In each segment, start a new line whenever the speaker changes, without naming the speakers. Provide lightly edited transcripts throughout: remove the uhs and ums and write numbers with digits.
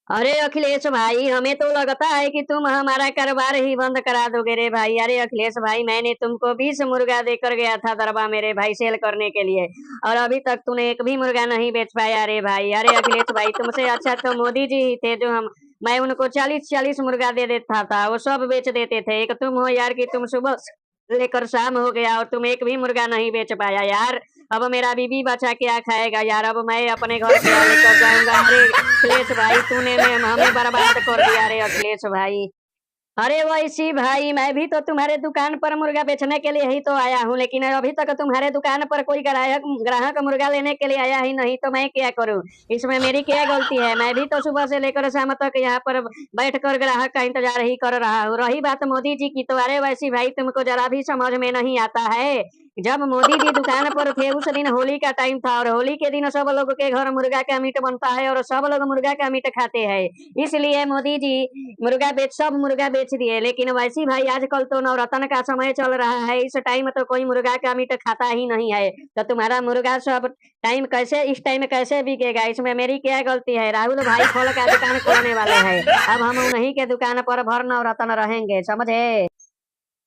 अरे अखिलेश भाई, हमें तो लगता है कि तुम हमारा कारोबार ही बंद करा दोगे रे भाई। अरे अखिलेश भाई, मैंने तुमको 20 मुर्गा देकर गया था दरबा मेरे भाई सेल करने के लिए, और अभी तक तूने एक भी मुर्गा नहीं बेच पाया रे भाई। अरे अखिलेश भाई, तुमसे अच्छा तो मोदी जी ही थे, जो हम मैं उनको 40-40 मुर्गा दे देता था, वो सब बेच देते थे। एक तुम हो यार कि तुम सुबह से लेकर शाम हो गया और तुम एक भी मुर्गा नहीं बेच पाया यार। अब मेरा बीबी बच्चा क्या खाएगा यार? अब मैं अपने घर क्या लेकर जाऊंगा? अरे अखिलेश भाई, तूने में हमें बर्बाद कर दिया रे अखिलेश भाई। अरे वैसी भाई, मैं भी तो तुम्हारे दुकान पर मुर्गा बेचने के लिए ही तो आया हूँ, लेकिन अभी तक तुम्हारे दुकान पर कोई ग्राहक ग्राहक मुर्गा लेने के लिए आया ही नहीं, तो मैं क्या करूँ? इसमें मेरी क्या गलती है? मैं भी तो सुबह से लेकर शाम तक यहाँ पर बैठ कर ग्राहक का इंतजार ही कर रहा हूँ। रही बात मोदी जी की, तो अरे वैसी भाई, तुमको जरा भी समझ में नहीं आता है। जब मोदी जी दुकान पर थे उस दिन होली का टाइम था, और होली के दिन सब लोग के घर मुर्गा का मीट बनता है और सब लोग मुर्गा का मीट खाते हैं। इसलिए मोदी जी सब मुर्गा बेच दिए। लेकिन वैसी भाई, आजकल तो नवरत्न का समय चल रहा है, इस टाइम तो कोई मुर्गा का मीट खाता ही नहीं है। तो तुम्हारा मुर्गा सब टाइम कैसे इस टाइम कैसे बिकेगा? इसमें मेरी क्या गलती है? राहुल भाई फल का दुकान खोलने वाले हैं, अब हम उन्हीं के दुकान पर भर नवरत्न रहेंगे, समझे?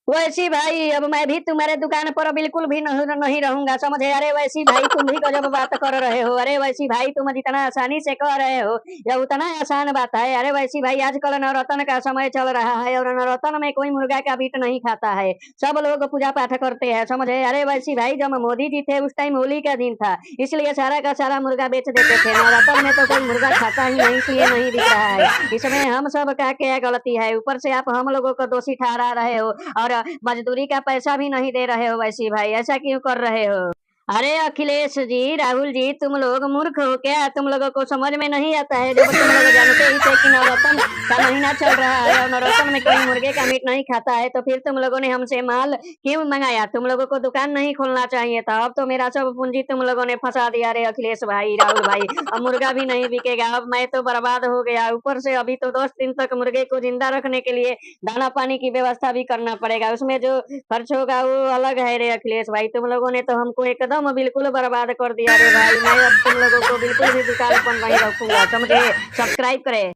वैसी भाई, अब मैं भी तुम्हारे दुकान पर बिल्कुल भी नहीं नहीं रहूंगा, समझे? अरे वैसी भाई, तुम भी गजब बात कर रहे हो। अरे वैसी भाई, तुम जितना आसानी से कह रहे हो, यह उतना आसान बात है। अरे वैसी भाई, आजकल नवरत्न का समय चल रहा है और नवरत्न में कोई मुर्गा का मीट नहीं खाता है, सब लोग पूजा पाठ करते हैं, समझे? अरे वैसी भाई, जब मोदी जी थे उस टाइम होली का दिन था, इसलिए सारा का सारा मुर्गा बेच देते थे। नवरत्न में तो कोई मुर्गा खाता ही नहीं, इसलिए नहीं बिक रहा है। इसमें हम सब का क्या गलती है? ऊपर से आप हम लोगों को दोषी ठहरा रहे हो, और मजदूरी का पैसा भी नहीं दे रहे हो। वैसी भाई, ऐसा क्यों कर रहे हो? अरे अखिलेश जी, राहुल जी, तुम लोग मूर्ख हो क्या? तुम लोगों को समझ में नहीं आता है? जब तुम लोग जानते ही थे कि नवरत्न का महीना चल रहा है और नवरत्न में कोई मुर्गे का मीट नहीं खाता है, तो फिर तुम लोगों ने हमसे माल क्यों मंगाया? तुम लोगों को दुकान नहीं खोलना चाहिए था। अब तो मेरा सब पूंजी तुम लोगों ने फंसा दिया रे अखिलेश भाई, राहुल भाई। अब मुर्गा भी नहीं बिकेगा, अब मैं तो बर्बाद हो गया। ऊपर से अभी तो 10 दिन तक मुर्गे को जिंदा रखने के लिए दाना पानी की व्यवस्था भी करना पड़ेगा, उसमें जो खर्च होगा वो अलग है रे अखिलेश भाई। तुम लोगों ने तो हमको एकदम बिल्कुल बर्बाद कर दिया रे भाई। मैं अब तुम लोगों को बिल्कुल भी दुकान पर नहीं रखूंगा, समझे? सब्सक्राइब करें।